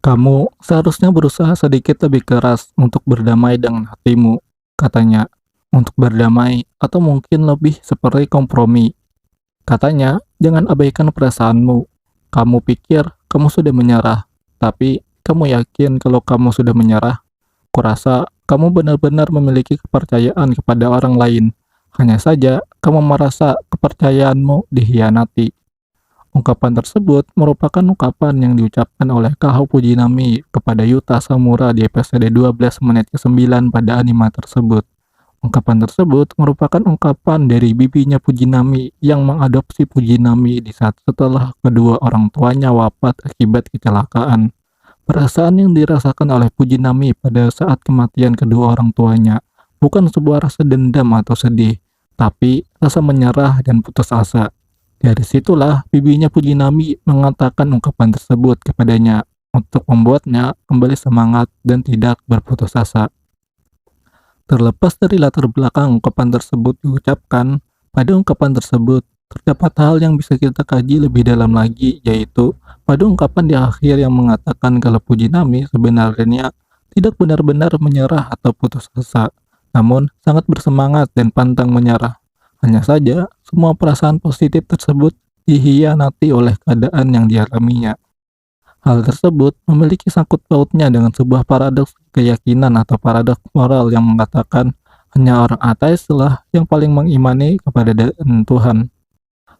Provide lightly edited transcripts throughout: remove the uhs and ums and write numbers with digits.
Kamu seharusnya berusaha sedikit lebih keras untuk berdamai dengan hatimu, katanya. Untuk berdamai atau mungkin lebih seperti kompromi. Katanya, jangan abaikan perasaanmu. Kamu pikir kamu sudah menyerah, tapi kamu yakin kalau kamu sudah menyerah? Kurasa kamu benar-benar memiliki kepercayaan kepada orang lain. Hanya saja kamu merasa kepercayaanmu dikhianati. Ungkapan tersebut merupakan ungkapan yang diucapkan oleh Kaho Fujinami kepada Yuta Samura di episode 12 menit ke-9 pada anime tersebut. Ungkapan tersebut merupakan ungkapan dari bibinya Fujinami yang mengadopsi Fujinami di saat setelah kedua orang tuanya wafat akibat kecelakaan. Perasaan yang dirasakan oleh Fujinami pada saat kematian kedua orang tuanya bukan sebuah rasa dendam atau sedih, tapi rasa menyerah dan putus asa. Dari situlah bibinya Fujinami mengatakan ungkapan tersebut kepadanya untuk membuatnya kembali semangat dan tidak berputus asa. Terlepas dari latar belakang ungkapan tersebut diucapkan, pada ungkapan tersebut terdapat hal yang bisa kita kaji lebih dalam lagi, yaitu pada ungkapan di akhir yang mengatakan kalau Fujinami sebenarnya tidak benar-benar menyerah atau putus asa, namun sangat bersemangat dan pantang menyerah. Hanya saja, semua perasaan positif tersebut dikhianati oleh keadaan yang dialaminya. Hal tersebut memiliki sangkut pautnya dengan sebuah paradoks keyakinan atau paradoks moral yang mengatakan hanya orang ateis lah yang paling mengimani kepada Tuhan.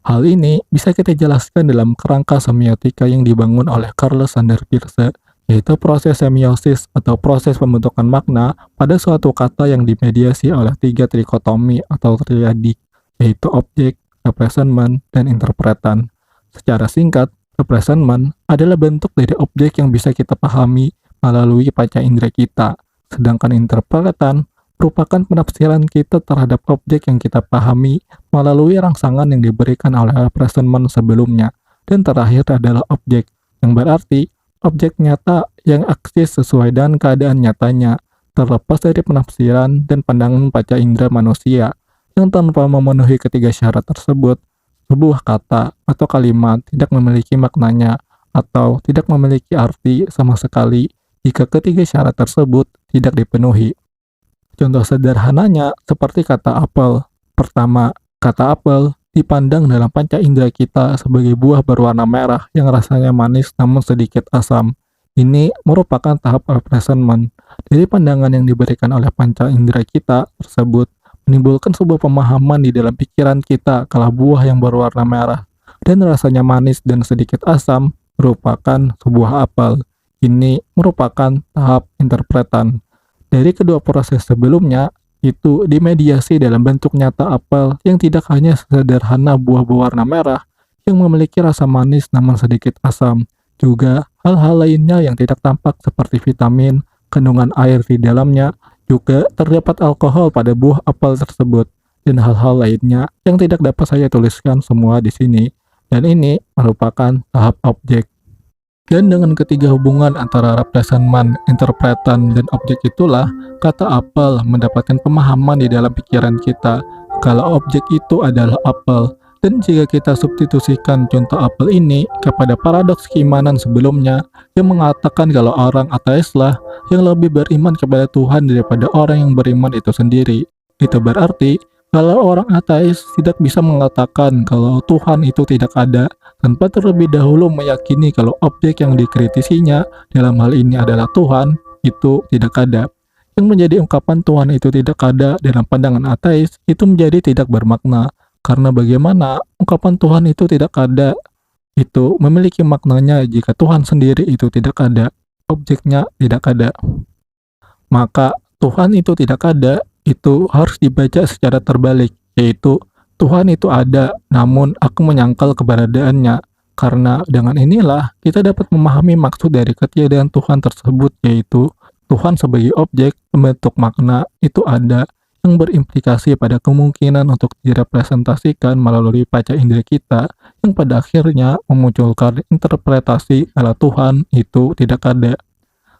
Hal ini bisa kita jelaskan dalam kerangka semiotika yang dibangun oleh Carl Sander Peirce, yaitu proses semiosis atau proses pembentukan makna pada suatu kata yang dimediasi oleh tiga trikotomi atau triadi, yaitu objek, representment, dan interpretan. Secara singkat, representment adalah bentuk dari objek yang bisa kita pahami melalui panca indera kita, sedangkan interpretan merupakan penafsiran kita terhadap objek yang kita pahami melalui rangsangan yang diberikan oleh representment sebelumnya. Dan terakhir adalah objek, yang berarti objek nyata yang eksis sesuai dengan keadaan nyatanya, terlepas dari penafsiran dan pandangan panca indera manusia, yang tanpa memenuhi ketiga syarat tersebut, sebuah kata atau kalimat tidak memiliki maknanya atau tidak memiliki arti sama sekali jika ketiga syarat tersebut tidak dipenuhi. Contoh sederhananya seperti kata apel. Pertama, kata apel dipandang dalam panca indera kita sebagai buah berwarna merah yang rasanya manis namun sedikit asam. Ini merupakan tahap representment. Dari pandangan yang diberikan oleh panca indera kita tersebut menimbulkan sebuah pemahaman di dalam pikiran kita kalau buah yang berwarna merah dan rasanya manis dan sedikit asam merupakan sebuah apel. Ini merupakan tahap interpretan. Dari kedua proses sebelumnya, itu dimediasi dalam bentuk nyata apel yang tidak hanya sederhana buah berwarna merah yang memiliki rasa manis namun sedikit asam, juga hal-hal lainnya yang tidak tampak seperti vitamin, kandungan air di dalamnya, juga terdapat alkohol pada buah apel tersebut, dan hal-hal lainnya yang tidak dapat saya tuliskan semua di sini, dan ini merupakan tahap objek. Dan dengan ketiga hubungan antara representment, interpretan, dan objek itulah, kata apel mendapatkan pemahaman di dalam pikiran kita kalau objek itu adalah apel. Dan jika kita substitusikan contoh apel ini kepada paradoks keimanan sebelumnya yang mengatakan kalau orang ateislah yang lebih beriman kepada Tuhan daripada orang yang beriman itu sendiri, itu berarti kalau orang ateis tidak bisa mengatakan kalau Tuhan itu tidak ada tanpa terlebih dahulu meyakini kalau objek yang dikritisinya dalam hal ini adalah Tuhan, itu tidak ada. Yang menjadi ungkapan Tuhan itu tidak ada dalam pandangan ateis, itu menjadi tidak bermakna. Karena bagaimana ungkapan Tuhan itu tidak ada, itu memiliki maknanya jika Tuhan sendiri itu tidak ada, objeknya tidak ada. Maka Tuhan itu tidak ada, itu harus dibaca secara terbalik, yaitu Tuhan itu ada, namun aku menyangkal keberadaannya. Karena dengan inilah kita dapat memahami maksud dari ketiadaan Tuhan tersebut, yaitu Tuhan sebagai objek membentuk makna itu ada, yang berimplikasi pada kemungkinan untuk direpresentasikan melalui panca indera kita, yang pada akhirnya memunculkan interpretasi kalau Tuhan itu tidak ada.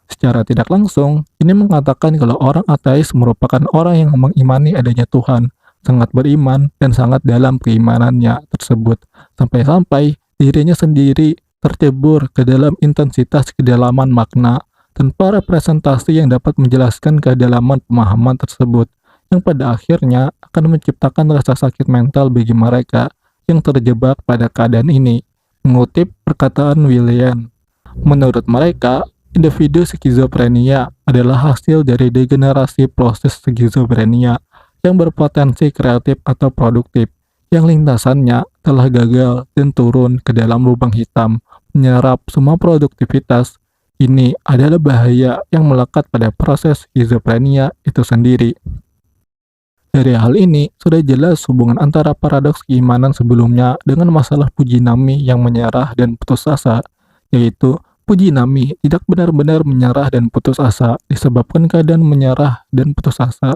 Secara tidak langsung, ini mengatakan kalau orang ateis merupakan orang yang mengimani adanya Tuhan, sangat beriman dan sangat dalam keimanannya tersebut, sampai-sampai dirinya sendiri tercebur ke dalam intensitas kedalaman makna tanpa representasi yang dapat menjelaskan kedalaman pemahaman tersebut, yang pada akhirnya akan menciptakan rasa sakit mental bagi mereka yang terjebak pada keadaan ini. Mengutip perkataan William, menurut mereka, individu skizofrenia adalah hasil dari degenerasi proses skizofrenia yang berpotensi kreatif atau produktif, yang lintasannya telah gagal dan turun ke dalam lubang hitam, menyerap semua produktivitas. Ini adalah bahaya yang melekat pada proses skizofrenia itu sendiri. Dari hal ini, sudah jelas hubungan antara paradoks keimanan sebelumnya dengan masalah Fujinami yang menyerah dan putus asa, yaitu Fujinami tidak benar-benar menyerah dan putus asa disebabkan keadaan menyerah dan putus asa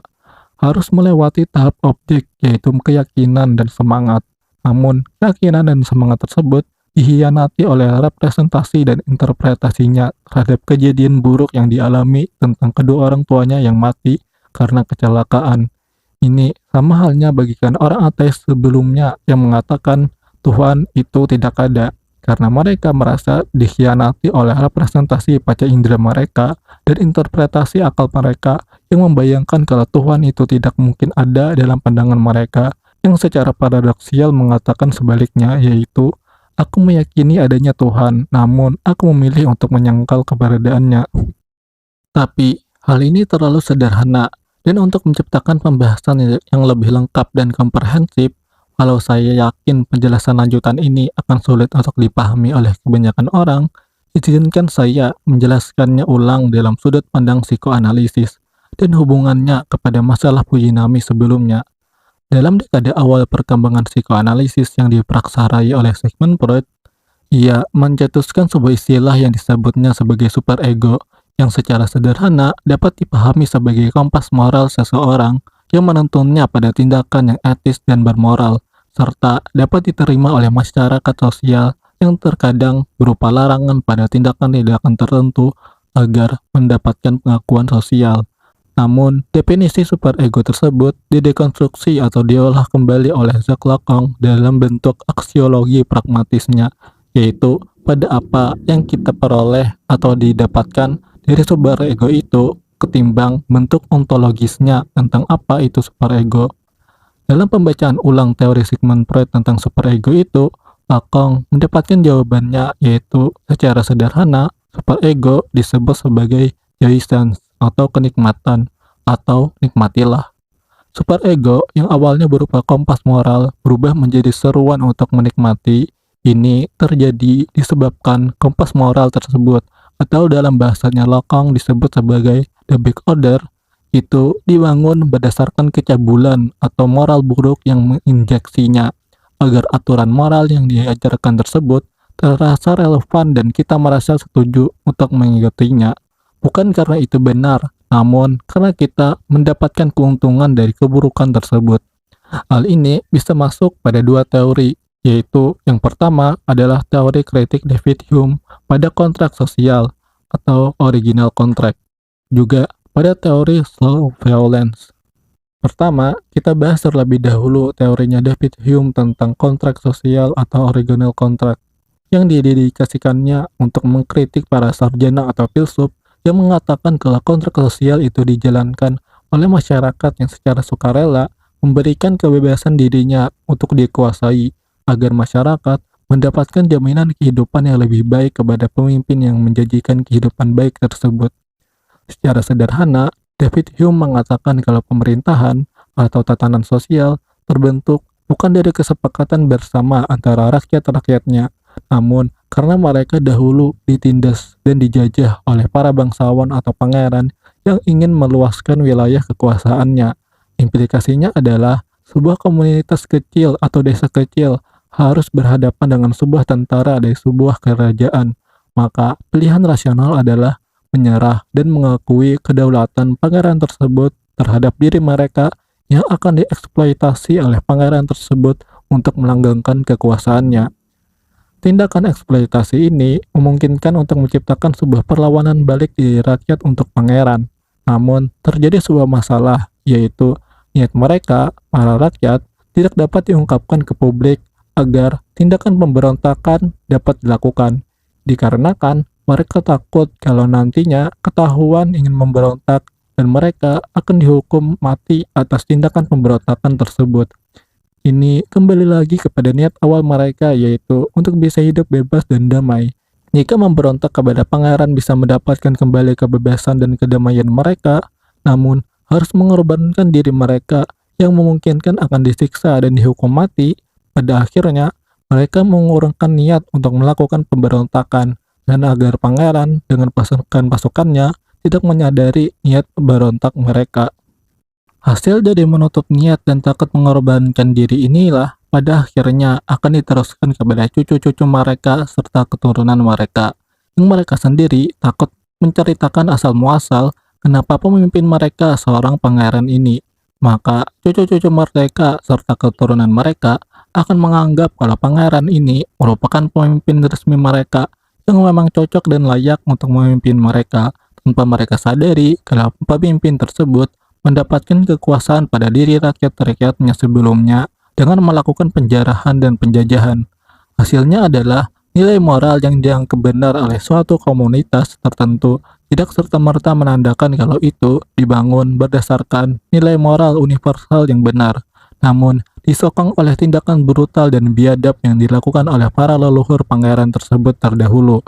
harus melewati tahap objek, yaitu keyakinan dan semangat. Namun, keyakinan dan semangat tersebut dihianati oleh representasi dan interpretasinya terhadap kejadian buruk yang dialami tentang kedua orang tuanya yang mati karena kecelakaan. Ini sama halnya bagikan orang ateis sebelumnya yang mengatakan Tuhan itu tidak ada, karena mereka merasa dikhianati oleh representasi panca indera mereka dan interpretasi akal mereka yang membayangkan kalau Tuhan itu tidak mungkin ada dalam pandangan mereka, yang secara paradoksial mengatakan sebaliknya, yaitu aku meyakini adanya Tuhan, namun aku memilih untuk menyangkal keberadaannya. Tapi hal ini terlalu sederhana, dan untuk menciptakan pembahasan yang lebih lengkap dan komprehensif, kalau saya yakin penjelasan lanjutan ini akan sulit untuk dipahami oleh kebanyakan orang, izinkan saya menjelaskannya ulang dalam sudut pandang psikoanalisis dan hubungannya kepada masalah Fujinami sebelumnya. Dalam dekade awal perkembangan psikoanalisis yang diprakarsai oleh Sigmund Freud, ia mencetuskan sebuah istilah yang disebutnya sebagai superego, yang secara sederhana dapat dipahami sebagai kompas moral seseorang yang menuntunnya pada tindakan yang etis dan bermoral, serta dapat diterima oleh masyarakat sosial yang terkadang berupa larangan pada tindakan-tindakan tertentu agar mendapatkan pengakuan sosial. Namun, definisi superego tersebut didekonstruksi atau diolah kembali oleh Jacques Lacan dalam bentuk aksiologi pragmatisnya, yaitu pada apa yang kita peroleh atau didapatkan dari superego itu ketimbang bentuk ontologisnya tentang apa itu superego. Dalam pembacaan ulang teori Sigmund Freud tentang superego itu, Lacan mendapatkan jawabannya, yaitu secara sederhana, superego disebut sebagai jouissance atau kenikmatan, atau nikmatilah. Superego yang awalnya berupa kompas moral berubah menjadi seruan untuk menikmati. Ini terjadi disebabkan kompas moral tersebut, atau dalam bahasanya Lacan disebut sebagai the big order, itu dibangun berdasarkan kecabulan atau moral buruk yang menginjeksinya, agar aturan moral yang diajarkan tersebut terasa relevan dan kita merasa setuju untuk mengikutinya, bukan karena itu benar, namun karena kita mendapatkan keuntungan dari keburukan tersebut. Hal ini bisa masuk pada dua teori, yaitu yang pertama adalah teori kritik David Hume pada kontrak sosial atau original contract, juga pada teori slow violence. Pertama, kita bahas terlebih dahulu teorinya David Hume tentang kontrak sosial atau original contract, yang didedikasikannya untuk mengkritik para sarjana atau filsuf yang mengatakan kalau kontrak sosial itu dijalankan oleh masyarakat yang secara sukarela memberikan kebebasan dirinya untuk dikuasai, agar masyarakat mendapatkan jaminan kehidupan yang lebih baik kepada pemimpin yang menjanjikan kehidupan baik tersebut. Secara sederhana, David Hume mengatakan kalau pemerintahan atau tatanan sosial terbentuk bukan dari kesepakatan bersama antara rakyat-rakyatnya, namun karena mereka dahulu ditindas dan dijajah oleh para bangsawan atau pangeran yang ingin meluaskan wilayah kekuasaannya. Implikasinya adalah sebuah komunitas kecil atau desa kecil harus berhadapan dengan sebuah tentara dari sebuah kerajaan, maka pilihan rasional adalah menyerah dan mengakui kedaulatan pangeran tersebut terhadap diri mereka yang akan dieksploitasi oleh pangeran tersebut untuk melanggengkan kekuasaannya. Tindakan eksploitasi ini memungkinkan untuk menciptakan sebuah perlawanan balik di rakyat untuk pangeran. Namun, terjadi sebuah masalah, yaitu niat mereka, para rakyat, tidak dapat diungkapkan ke publik agar tindakan pemberontakan dapat dilakukan. dikarenakan mereka takut kalau nantinya ketahuan ingin memberontak dan mereka akan dihukum mati atas tindakan pemberontakan tersebut. Ini kembali lagi kepada niat awal mereka, yaitu untuk bisa hidup bebas dan damai. Jika memberontak kepada pangeran bisa mendapatkan kembali kebebasan dan kedamaian mereka, namun harus mengorbankan diri mereka yang memungkinkan akan disiksa dan dihukum mati, pada akhirnya mereka mengurungkan niat untuk melakukan pemberontakan, dan agar pangeran dengan pasukan-pasukannya tidak menyadari niat pemberontak mereka. Hasil dari menutup niat dan takut mengorbankan diri inilah pada akhirnya akan diteruskan kepada cucu-cucu mereka serta keturunan mereka, yang mereka sendiri takut menceritakan asal-muasal kenapa pemimpin mereka seorang pangeran ini. Maka cucu-cucu mereka serta keturunan mereka akan menganggap kalau pangeran ini merupakan pemimpin resmi mereka yang memang cocok dan layak untuk memimpin mereka, tanpa mereka sadari kalau pemimpin tersebut mendapatkan kekuasaan pada diri rakyat-rakyatnya sebelumnya dengan melakukan penjarahan dan penjajahan. Hasilnya adalah nilai moral yang dianggap benar oleh suatu komunitas tertentu tidak serta-merta menandakan kalau itu dibangun berdasarkan nilai moral universal yang benar, namun disokong oleh tindakan brutal dan biadab yang dilakukan oleh para leluhur pangeran tersebut terdahulu.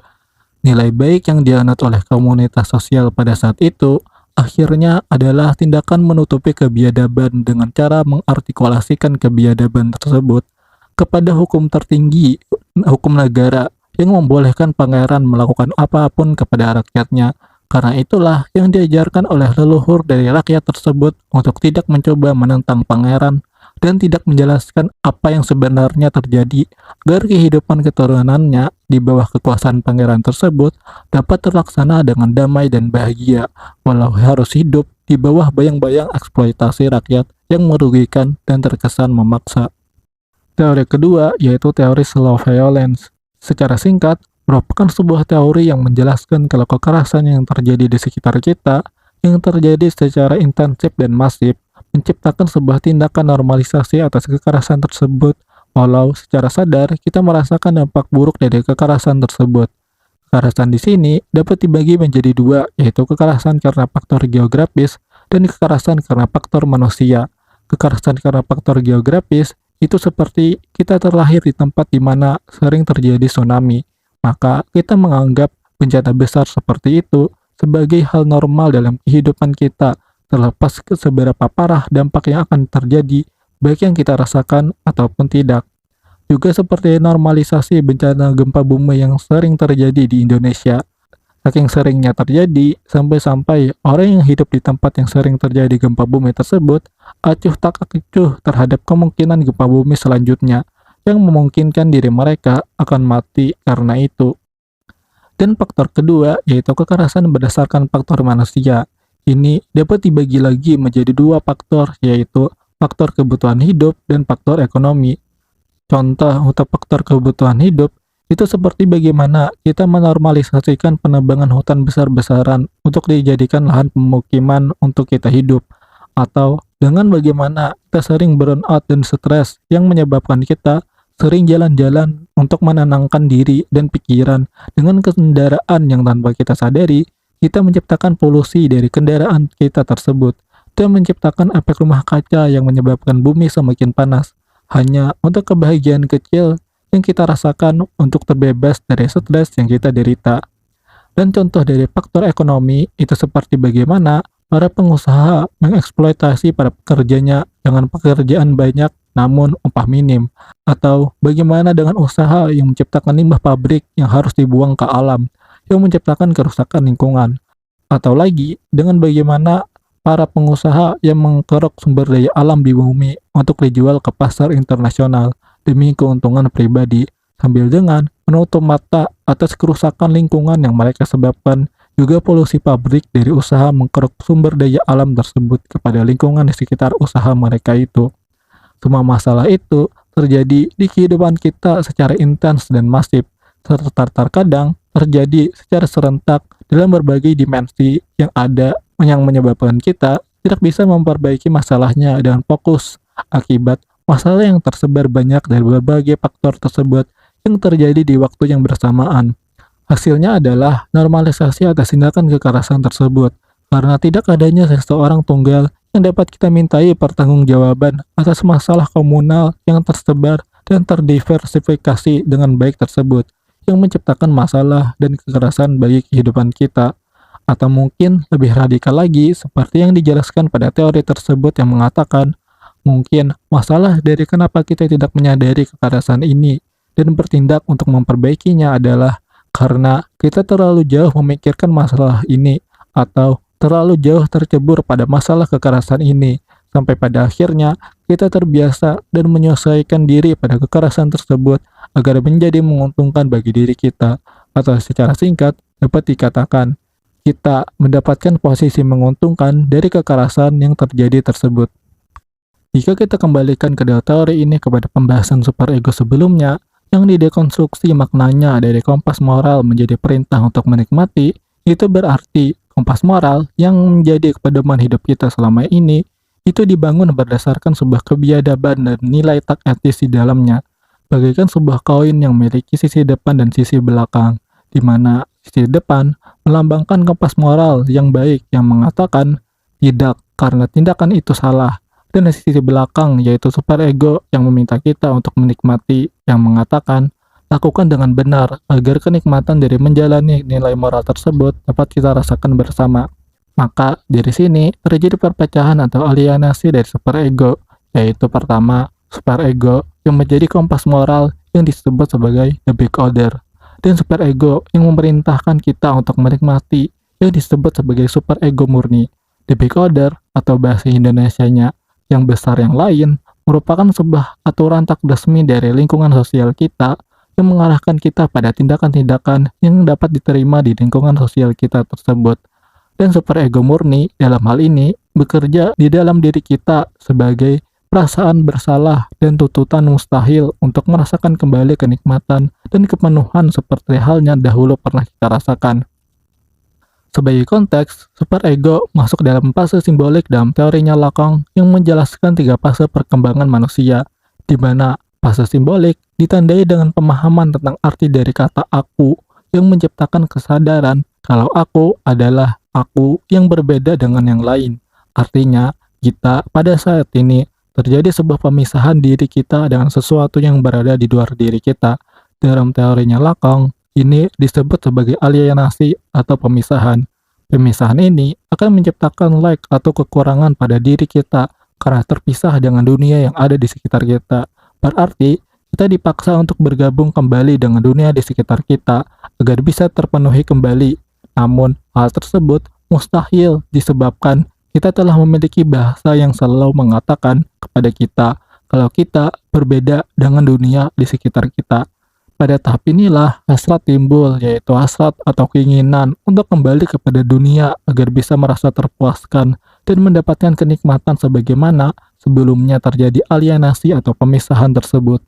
Nilai baik yang dianut oleh komunitas sosial pada saat itu akhirnya adalah tindakan menutupi kebiadaban dengan cara mengartikulasikan kebiadaban tersebut kepada hukum tertinggi, hukum negara, yang membolehkan pangeran melakukan apapun kepada rakyatnya. Karena itulah yang diajarkan oleh leluhur dari rakyat tersebut untuk tidak mencoba menentang pangeran dan tidak menjelaskan apa yang sebenarnya terjadi agar kehidupan keturunannya di bawah kekuasaan pangeran tersebut dapat terlaksana dengan damai dan bahagia, walau harus hidup di bawah bayang-bayang eksploitasi rakyat yang merugikan dan terkesan memaksa. Teori kedua yaitu teori slow violence. Secara singkat, merupakan sebuah teori yang menjelaskan kalau kekerasan yang terjadi di sekitar kita, yang terjadi secara intensif dan masif, menciptakan sebuah tindakan normalisasi atas kekerasan tersebut, walau secara sadar kita merasakan dampak buruk dari kekerasan tersebut. Kekerasan di sini dapat dibagi menjadi dua, yaitu kekerasan karena faktor geografis dan kekerasan karena faktor manusia. Kekerasan karena faktor geografis itu seperti kita terlahir di tempat di mana sering terjadi tsunami, maka kita menganggap bencana besar seperti itu sebagai hal normal dalam kehidupan kita, terlepas ke seberapa parah dampak yang akan terjadi, baik yang kita rasakan ataupun tidak. Juga seperti normalisasi bencana gempa bumi yang sering terjadi di Indonesia. Saking seringnya terjadi, sampai-sampai orang yang hidup di tempat yang sering terjadi gempa bumi tersebut acuh tak acuh terhadap kemungkinan gempa bumi selanjutnya, yang memungkinkan diri mereka akan mati karena itu. Dan faktor kedua yaitu kekerasan berdasarkan faktor manusia. Ini dapat dibagi lagi menjadi dua faktor, yaitu faktor kebutuhan hidup dan faktor ekonomi. Contoh untuk faktor kebutuhan hidup itu seperti bagaimana kita menormalisasikan penebangan hutan besar-besaran untuk dijadikan lahan pemukiman untuk kita hidup, atau dengan bagaimana kita sering burn out dan stres yang menyebabkan kita sering jalan-jalan untuk menenangkan diri dan pikiran dengan kendaraan yang tanpa kita sadari, kita menciptakan polusi dari kendaraan kita tersebut dan menciptakan efek rumah kaca yang menyebabkan bumi semakin panas, hanya untuk kebahagiaan kecil yang kita rasakan untuk terbebas dari stres yang kita derita. Dan contoh dari faktor ekonomi itu seperti bagaimana para pengusaha mengeksploitasi para pekerjanya dengan pekerjaan banyak namun upah minim, atau bagaimana dengan usaha yang menciptakan limbah pabrik yang harus dibuang ke alam, yang menciptakan kerusakan lingkungan, atau lagi dengan bagaimana para pengusaha yang mengkerok sumber daya alam di bumi untuk dijual ke pasar internasional demi keuntungan pribadi, sambil dengan menutup mata atas kerusakan lingkungan yang mereka sebabkan, juga polusi pabrik dari usaha mengkerok sumber daya alam tersebut kepada lingkungan di sekitar usaha mereka itu. Semua masalah itu terjadi di kehidupan kita secara intens dan masif, serta terkadang terjadi secara serentak dalam berbagai dimensi yang ada, yang menyebabkan kita tidak bisa memperbaiki masalahnya dengan fokus akibat masalah yang tersebar banyak dari berbagai faktor tersebut yang terjadi di waktu yang bersamaan. Hasilnya adalah normalisasi atas tindakan kekerasan tersebut, karena tidak adanya seseorang tunggal yang dapat kita mintai pertanggungjawaban atas masalah komunal yang tersebar dan terdiversifikasi dengan baik tersebut, yang menciptakan masalah dan kekerasan bagi kehidupan kita. Atau mungkin lebih radikal lagi, seperti yang dijelaskan pada teori tersebut yang mengatakan, mungkin masalah dari kenapa kita tidak menyadari kekerasan ini dan bertindak untuk memperbaikinya adalah karena kita terlalu jauh memikirkan masalah ini atau terlalu jauh tercebur pada masalah kekerasan ini, sampai pada akhirnya kita terbiasa dan menyesuaikan diri pada kekerasan tersebut agar menjadi menguntungkan bagi diri kita, atau secara singkat dapat dikatakan kita mendapatkan posisi menguntungkan dari kekerasan yang terjadi tersebut. Jika kita kembalikan kedua teori ini kepada pembahasan superego sebelumnya, yang didekonstruksi maknanya dari kompas moral menjadi perintah untuk menikmati, itu berarti kompas moral yang menjadi pedoman hidup kita selama ini, itu dibangun berdasarkan sebuah kebiadaban dan nilai tak etis di dalamnya, bagaikan sebuah koin yang memiliki sisi depan dan sisi belakang, di mana sisi depan melambangkan kompas moral yang baik yang mengatakan tidak karena tindakan itu salah, dan sisi belakang yaitu superego yang meminta kita untuk menikmati yang mengatakan lakukan dengan benar agar kenikmatan dari menjalani nilai moral tersebut dapat kita rasakan bersama. Maka dari sini terjadi perpecahan atau alienasi dari superego, yaitu pertama superego yang menjadi kompas moral yang disebut sebagai the big order, dan superego yang memerintahkan kita untuk menikmati yang disebut sebagai superego murni. The big order atau bahasa Indonesianya yang besar yang lain merupakan sebuah aturan tak resmi dari lingkungan sosial kita yang mengarahkan kita pada tindakan-tindakan yang dapat diterima di lingkungan sosial kita tersebut. Dan superego murni dalam hal ini bekerja di dalam diri kita sebagai perasaan bersalah dan tuntutan mustahil untuk merasakan kembali kenikmatan dan kepenuhan seperti halnya dahulu pernah kita rasakan. Sebagai konteks, superego masuk dalam fase simbolik dalam teorinya Lacan yang menjelaskan 3 fase perkembangan manusia, di mana fase simbolik ditandai dengan pemahaman tentang arti dari kata aku yang menciptakan kesadaran kalau aku adalah aku yang berbeda dengan yang lain. Artinya, kita pada saat ini terjadi sebuah pemisahan diri kita dengan sesuatu yang berada di luar diri kita. Dalam teorinya Lacan, ini disebut sebagai alienasi atau pemisahan. Pemisahan ini akan menciptakan lack atau kekurangan pada diri kita karena terpisah dengan dunia yang ada di sekitar kita. Berarti, kita dipaksa untuk bergabung kembali dengan dunia di sekitar kita agar bisa terpenuhi kembali. Namun, hal tersebut mustahil disebabkan kita telah memiliki bahasa yang selalu mengatakan kepada kita kalau kita berbeda dengan dunia di sekitar kita. Pada tahap inilah hasrat timbul, yaitu hasrat atau keinginan untuk kembali kepada dunia agar bisa merasa terpuaskan dan mendapatkan kenikmatan sebagaimana sebelumnya terjadi alienasi atau pemisahan tersebut.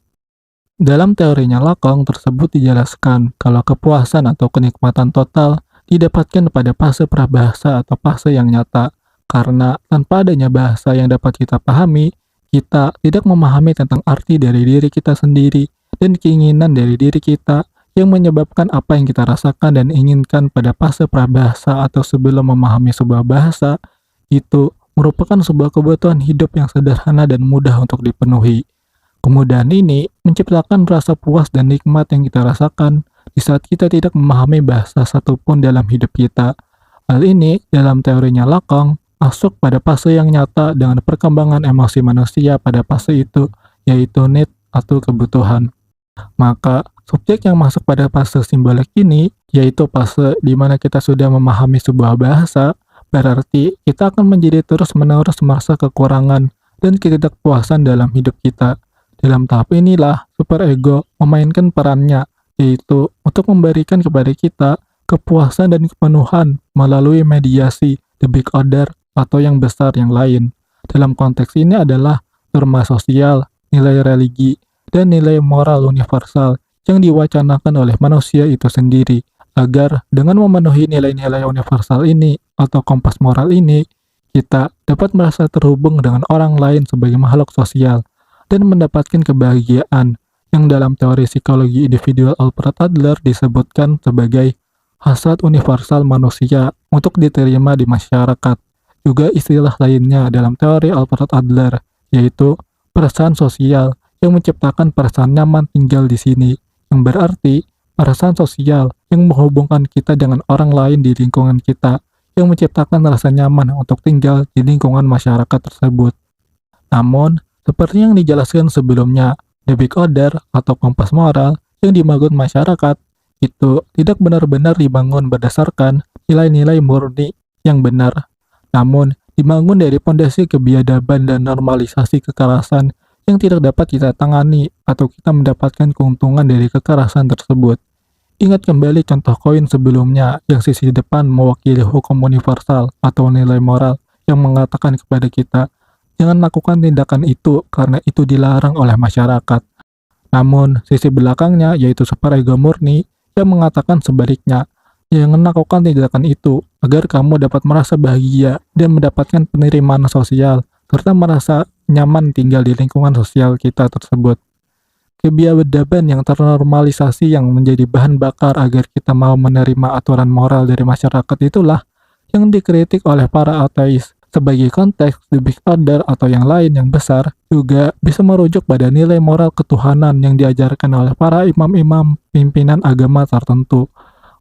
Dalam teorinya Lacan tersebut dijelaskan kalau kepuasan atau kenikmatan total didapatkan pada fase prabahasa atau fase yang nyata, karena tanpa adanya bahasa yang dapat kita pahami, kita tidak memahami tentang arti dari diri kita sendiri dan keinginan dari diri kita yang menyebabkan apa yang kita rasakan dan inginkan pada fase prabahasa atau sebelum memahami sebuah bahasa, itu merupakan sebuah kebutuhan hidup yang sederhana dan mudah untuk dipenuhi. Kemudahan ini menciptakan rasa puas dan nikmat yang kita rasakan di saat kita tidak memahami bahasa satupun dalam hidup kita. Hal ini dalam teorinya Lacan masuk pada fase yang nyata dengan perkembangan emosi manusia pada fase itu, yaitu need atau kebutuhan. Maka, subjek yang masuk pada fase simbolik ini, yaitu fase di mana kita sudah memahami sebuah bahasa, berarti kita akan menjadi terus-menerus merasa kekurangan dan ketidakpuasan dalam hidup kita. Dalam tahap inilah, superego memainkan perannya, yaitu untuk memberikan kepada kita kepuasan dan kepenuhan melalui mediasi, the big order, atau yang besar yang lain. Dalam konteks ini adalah norma sosial, nilai religi, dan nilai moral universal yang diwacanakan oleh manusia itu sendiri, agar dengan memenuhi nilai-nilai universal ini atau kompas moral ini, kita dapat merasa terhubung dengan orang lain sebagai makhluk sosial dan mendapatkan kebahagiaan yang dalam teori psikologi individual Alfred Adler disebutkan sebagai hasrat universal manusia untuk diterima di masyarakat. Juga istilah lainnya dalam teori Alfred Adler, yaitu perasaan sosial yang menciptakan perasaan nyaman tinggal di sini, yang berarti perasaan sosial yang menghubungkan kita dengan orang lain di lingkungan kita, yang menciptakan rasa nyaman untuk tinggal di lingkungan masyarakat tersebut. Namun, seperti yang dijelaskan sebelumnya, the big order atau kompas moral yang dibangun masyarakat itu tidak benar-benar dibangun berdasarkan nilai-nilai murni yang benar, namun dibangun dari fondasi kebiadaban dan normalisasi kekerasan yang tidak dapat kita tangani atau kita mendapatkan keuntungan dari kekerasan tersebut. Ingat kembali contoh koin sebelumnya yang sisi depan mewakili hukum universal atau nilai moral yang mengatakan kepada kita, jangan lakukan tindakan itu karena itu dilarang oleh masyarakat. Namun, sisi belakangnya yaitu superego murni yang mengatakan sebaliknya, jangan lakukan tindakan itu agar kamu dapat merasa bahagia dan mendapatkan penerimaan sosial serta merasa nyaman tinggal di lingkungan sosial kita tersebut. Kebiadaban yang ternormalisasi yang menjadi bahan bakar agar kita mau menerima aturan moral dari masyarakat itulah yang dikritik oleh para ateis. Sebagai konteks, the big order atau yang lain yang besar juga bisa merujuk pada nilai moral ketuhanan yang diajarkan oleh para imam-imam pimpinan agama tertentu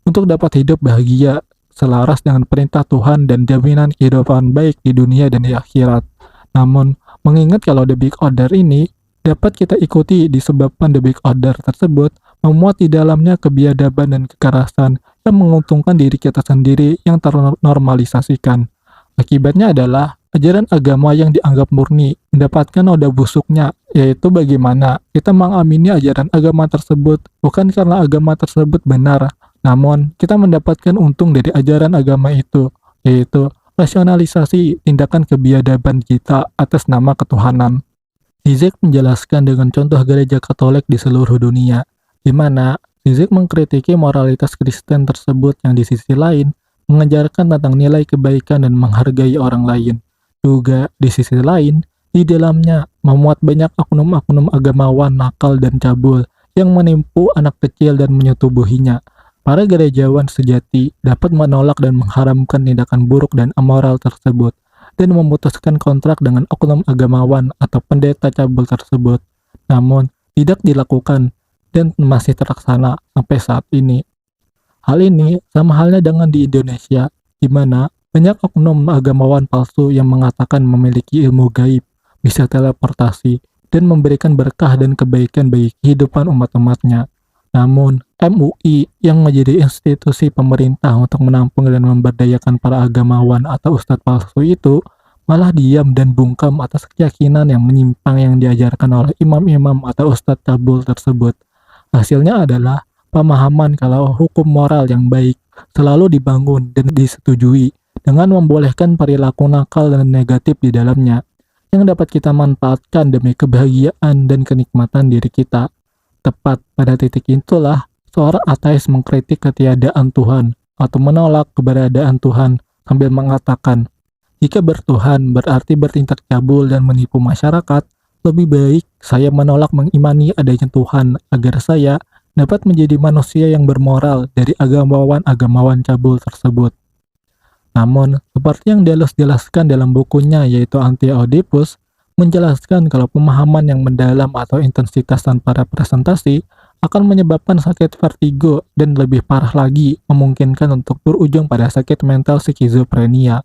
untuk dapat hidup bahagia selaras dengan perintah Tuhan dan jaminan kehidupan baik di dunia dan di akhirat. Namun, mengingat kalau the big order ini dapat kita ikuti disebabkan the big order tersebut memuat di dalamnya kebiadaban dan kekerasan yang menguntungkan diri kita sendiri yang ternormalisasikan. Akibatnya adalah ajaran agama yang dianggap murni mendapatkan noda busuknya, yaitu bagaimana kita mengamini ajaran agama tersebut bukan karena agama tersebut benar, namun kita mendapatkan untung dari ajaran agama itu, yaitu rasionalisasi tindakan kebiadaban kita atas nama ketuhanan. Zizek menjelaskan dengan contoh gereja Katolik di seluruh dunia, di mana Zizek mengkritiki moralitas Kristen tersebut yang di sisi lain mengajarkan tentang nilai kebaikan dan menghargai orang lain. Juga di sisi lain, di dalamnya memuat banyak oknum-oknum agamawan nakal dan cabul yang menipu anak kecil dan menyetubuhinya. Para gerejawan sejati dapat menolak dan mengharamkan tindakan buruk dan amoral tersebut dan memutuskan kontrak dengan oknum agamawan atau pendeta cabul tersebut. Namun, tidak dilakukan dan masih terlaksana sampai saat ini. Hal ini sama halnya dengan di Indonesia, di mana banyak oknum agamawan palsu yang mengatakan memiliki ilmu gaib, bisa teleportasi, dan memberikan berkah dan kebaikan bagi kehidupan umat-umatnya. Namun, MUI yang menjadi institusi pemerintah untuk menampung dan memberdayakan para agamawan atau ustadz palsu itu, malah diam dan bungkam atas keyakinan yang menyimpang yang diajarkan oleh imam-imam atau ustadz cabul tersebut. Hasilnya adalah pemahaman kalau hukum moral yang baik selalu dibangun dan disetujui dengan membolehkan perilaku nakal dan negatif di dalamnya yang dapat kita manfaatkan demi kebahagiaan dan kenikmatan diri kita. Tepat pada titik itulah seorang ateis mengkritik ketiadaan Tuhan atau menolak keberadaan Tuhan sambil mengatakan, jika bertuhan berarti bertindak cabul dan menipu masyarakat, lebih baik saya menolak mengimani adanya Tuhan agar saya dapat menjadi manusia yang bermoral dari agamawan-agamawan cabul tersebut. Namun, seperti yang Delos jelaskan dalam bukunya yaitu Anti-Oedipus, menjelaskan kalau pemahaman yang mendalam atau intensitas tanpa representasi akan menyebabkan sakit vertigo dan lebih parah lagi memungkinkan untuk berujung pada sakit mental skizofrenia.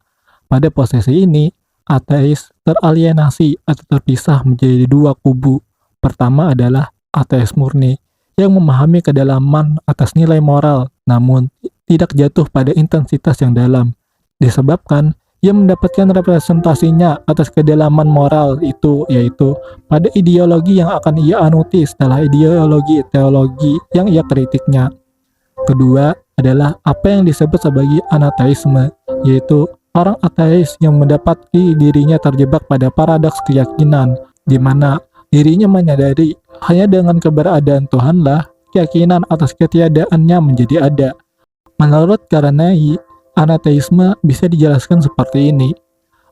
Pada posisi ini, ateis teralienasi atau terpisah menjadi dua kubu. Pertama adalah ateis murni, yang memahami kedalaman atas nilai moral, namun tidak jatuh pada intensitas yang dalam, disebabkan ia mendapatkan representasinya atas kedalaman moral itu, yaitu pada ideologi yang akan ia anuti setelah ideologi teologi yang ia kritiknya. Kedua adalah apa yang disebut sebagai anateisme, yaitu orang ateis yang mendapati dirinya terjebak pada paradoks keyakinan, di mana dirinya menyadari hanya dengan keberadaan Tuhanlah keyakinan atas ketiadaannya menjadi ada. Menurut Karenai, anateisme bisa dijelaskan seperti ini.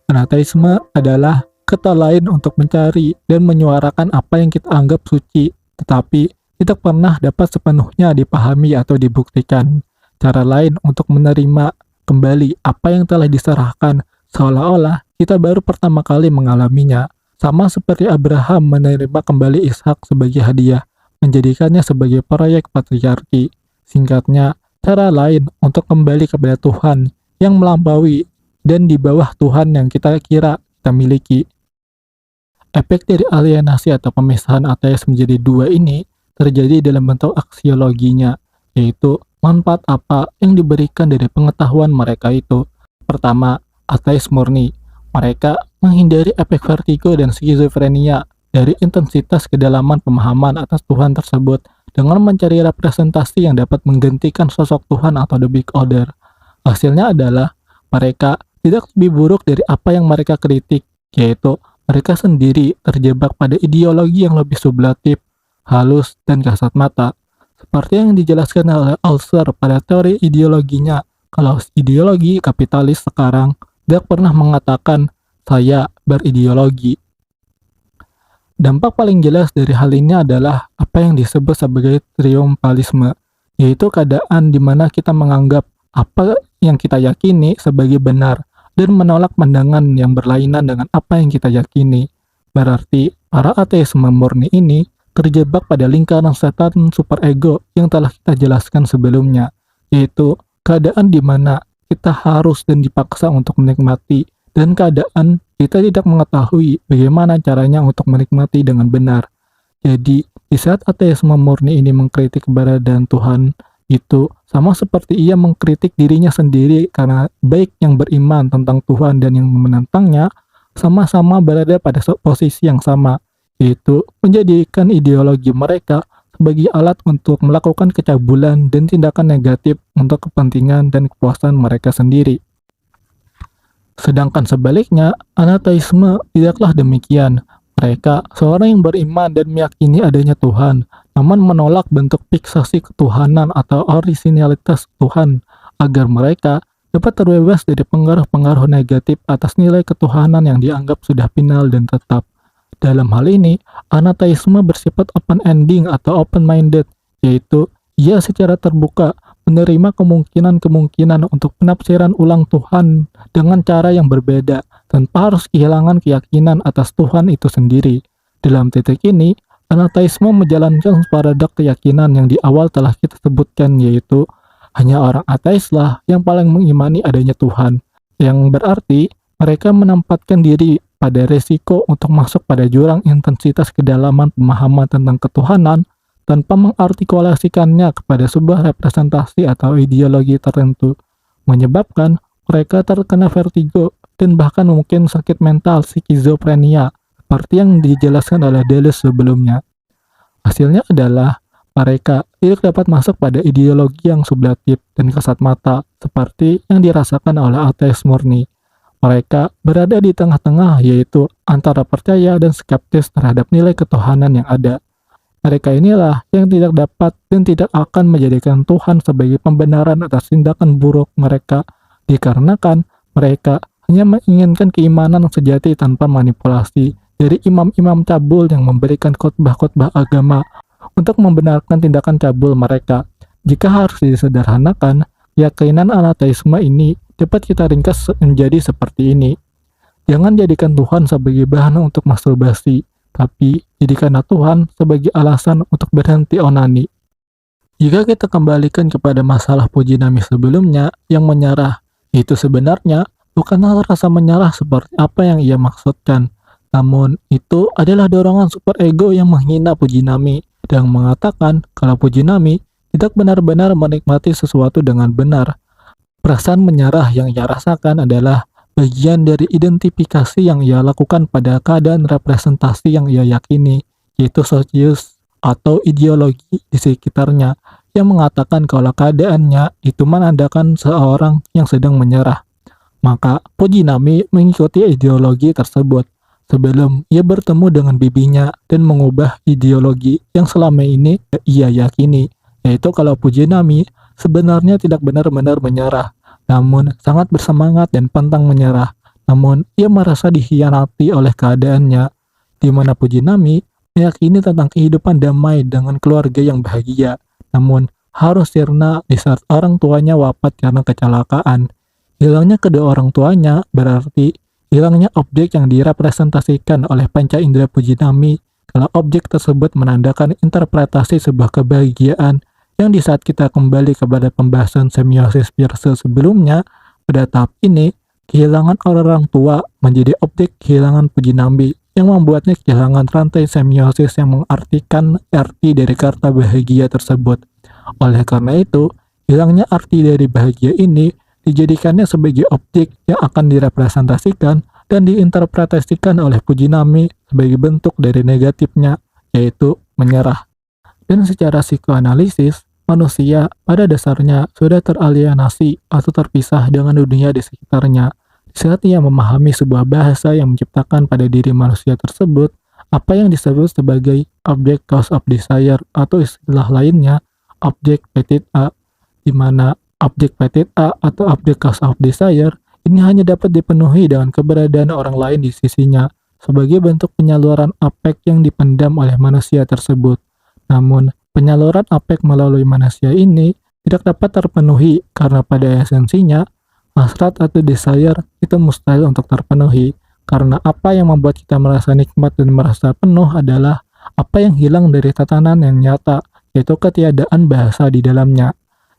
Anateisme adalah kata lain untuk mencari dan menyuarakan apa yang kita anggap suci tetapi tidak pernah dapat sepenuhnya dipahami atau dibuktikan. Cara lain untuk menerima kembali apa yang telah diserahkan, seolah-olah kita baru pertama kali mengalaminya, sama seperti Abraham menerima kembali Ishak sebagai hadiah, menjadikannya sebagai proyek patriarki. Singkatnya, cara lain untuk kembali kepada Tuhan yang melampaui dan di bawah Tuhan yang kita kira kita miliki. Efek dari alienasi atau pemisahan ateis menjadi dua ini terjadi dalam bentuk aksiologinya, yaitu manfaat apa yang diberikan dari pengetahuan mereka itu. Pertama, ateis murni. Mereka menghindari efek vertigo dan skizofrenia dari intensitas kedalaman pemahaman atas Tuhan tersebut dengan mencari representasi yang dapat menggantikan sosok Tuhan atau the big order. Hasilnya adalah mereka tidak lebih buruk dari apa yang mereka kritik, yaitu mereka sendiri terjebak pada ideologi yang lebih sublatif, halus, dan kasat mata. Seperti yang dijelaskan oleh Althusser pada teori ideologinya, kalau ideologi kapitalis sekarang tidak pernah mengatakan saya berideologi. Dampak paling jelas dari hal ini adalah apa yang disebut sebagai triumfalisme, yaitu keadaan di mana kita menganggap apa yang kita yakini sebagai benar dan menolak pandangan yang berlainan dengan apa yang kita yakini. Berarti, para ateisme murni ini terjebak pada lingkaran setan superego yang telah kita jelaskan sebelumnya, yaitu keadaan di mana kita harus dan dipaksa untuk menikmati, dan keadaan kita tidak mengetahui bagaimana caranya untuk menikmati dengan benar. Jadi, di saat ateisme murni ini mengkritik keberadaan Tuhan, itu sama seperti ia mengkritik dirinya sendiri karena baik yang beriman tentang Tuhan dan yang menentangnya sama-sama berada pada posisi yang sama, yaitu menjadikan ideologi mereka sebagai alat untuk melakukan kecabulan dan tindakan negatif untuk kepentingan dan kepuasan mereka sendiri. Sedangkan sebaliknya, anateisme tidaklah demikian. Mereka seorang yang beriman dan meyakini adanya Tuhan, namun menolak bentuk fiksasi ketuhanan atau orisinalitas Tuhan, agar mereka dapat terbebas dari pengaruh-pengaruh negatif atas nilai ketuhanan yang dianggap sudah final dan tetap. Dalam hal ini, anateisme bersifat open-ending atau open-minded, yaitu ia secara terbuka menerima kemungkinan-kemungkinan untuk penafsiran ulang Tuhan dengan cara yang berbeda, tanpa harus kehilangan keyakinan atas Tuhan itu sendiri. Dalam titik ini, anateisme menjalankan paradoks keyakinan yang di awal telah kita sebutkan, yaitu hanya orang ateislah yang paling mengimani adanya Tuhan, yang berarti mereka menempatkan diri pada resiko untuk masuk pada jurang intensitas kedalaman pemahaman tentang ketuhanan tanpa mengartikulasikannya kepada sebuah representasi atau ideologi tertentu, menyebabkan mereka terkena vertigo dan bahkan mungkin sakit mental skizofrenia, seperti yang dijelaskan oleh Deleuze sebelumnya. Hasilnya adalah mereka tidak dapat masuk pada ideologi yang sublatif dan kasat mata, seperti yang dirasakan oleh ateis murni. Mereka berada di tengah-tengah, yaitu antara percaya dan skeptis terhadap nilai ketuhanan yang ada. Mereka inilah yang tidak dapat dan tidak akan menjadikan Tuhan sebagai pembenaran atas tindakan buruk mereka, dikarenakan mereka hanya menginginkan keimanan sejati tanpa manipulasi dari imam-imam cabul yang memberikan khotbah-khotbah agama untuk membenarkan tindakan cabul mereka. Jika harus disederhanakan, keyakinan anateisme ini dapat kita ringkas menjadi seperti ini. Jangan jadikan Tuhan sebagai bahan untuk masturbasi, tapi jadikanlah Tuhan sebagai alasan untuk berhenti onani. Jika kita kembalikan kepada masalah puji nami sebelumnya yang menyerah, itu sebenarnya bukanlah rasa menyerah seperti apa yang ia maksudkan, namun itu adalah dorongan superego yang menghina puji nami dan mengatakan kalau puji nami tidak benar-benar menikmati sesuatu dengan benar. Perasaan menyerah yang ia rasakan adalah bagian dari identifikasi yang ia lakukan pada keadaan representasi yang ia yakini, yaitu sosius atau ideologi di sekitarnya yang mengatakan kalau keadaannya itu menandakan seorang yang sedang menyerah. Maka Fujinami mengikuti ideologi tersebut sebelum ia bertemu dengan bibinya dan mengubah ideologi yang selama ini ia yakini, yaitu kalau Fujinami sebenarnya tidak benar-benar menyerah, namun sangat bersemangat dan pantang menyerah. Namun ia merasa dikhianati oleh keadaannya, di mana Fujinami meyakini tentang kehidupan damai dengan keluarga yang bahagia, namun harus sirna di saat orang tuanya wafat karena kecelakaan. Hilangnya kedua orang tuanya berarti hilangnya objek yang direpresentasikan oleh panca indera puji nami, kalau objek tersebut menandakan interpretasi sebuah kebahagiaan yang di saat kita kembali kepada pembahasan semiosis Peirce sebelumnya, pada tahap ini, kehilangan orang tua menjadi objek kehilangan puji nami yang membuatnya kehilangan rantai semiosis yang mengartikan arti dari kata bahagia tersebut. Oleh karena itu, hilangnya arti dari bahagia ini dijadikannya sebagai objek yang akan direpresentasikan dan diinterpretasikan oleh puji nami sebagai bentuk dari negatifnya, yaitu menyerah. Dan secara psikoanalisis, manusia pada dasarnya sudah teralienasi atau terpisah dengan dunia di sekitarnya. Saat ia memahami sebuah bahasa yang menciptakan pada diri manusia tersebut, apa yang disebut sebagai object cause of desire atau istilah lainnya, objek petit a, di mana objek petit a atau object cause of desire ini hanya dapat dipenuhi dengan keberadaan orang lain di sisinya sebagai bentuk penyaluran afek yang dipendam oleh manusia tersebut. Namun, penyaluran afek melalui manusia ini tidak dapat terpenuhi karena pada esensinya, hasrat atau desire itu mustahil untuk terpenuhi, karena apa yang membuat kita merasa nikmat dan merasa penuh adalah apa yang hilang dari tatanan yang nyata, yaitu ketiadaan bahasa di dalamnya.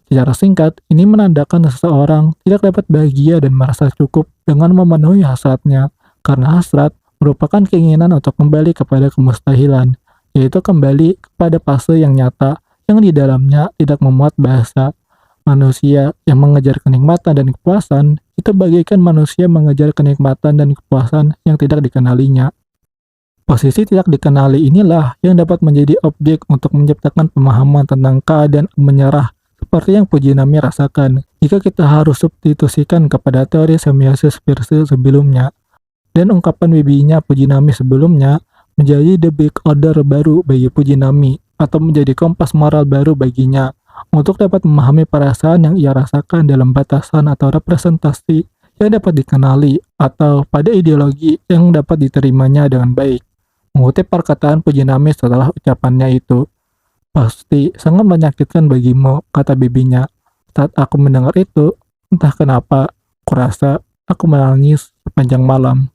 Secara singkat, ini menandakan seseorang tidak dapat bahagia dan merasa cukup dengan memenuhi hasratnya, karena hasrat merupakan keinginan untuk kembali kepada kemustahilan, yaitu kembali kepada fase yang nyata yang di dalamnya tidak memuat bahasa. Manusia yang mengejar kenikmatan dan kepuasan itu bagaikan manusia mengejar kenikmatan dan kepuasan yang tidak dikenalinya. Posisi tidak dikenali inilah yang dapat menjadi objek untuk menciptakan pemahaman tentang keadaan menyerah seperti yang puji nami rasakan jika kita harus substitusikan kepada teori semiosis Peirce sebelumnya. Dan ungkapan bibinya puji nami sebelumnya menjadi the big order baru bagi puji nami atau menjadi kompas moral baru baginya untuk dapat memahami perasaan yang ia rasakan dalam batasan atau representasi yang dapat dikenali atau pada ideologi yang dapat diterimanya dengan baik. Mengutip perkataan puji nami setelah ucapannya itu, "Pasti sangat menyakitkan bagimu," kata bibinya. Saat aku mendengar itu, entah kenapa, kurasa aku menangis sepanjang malam.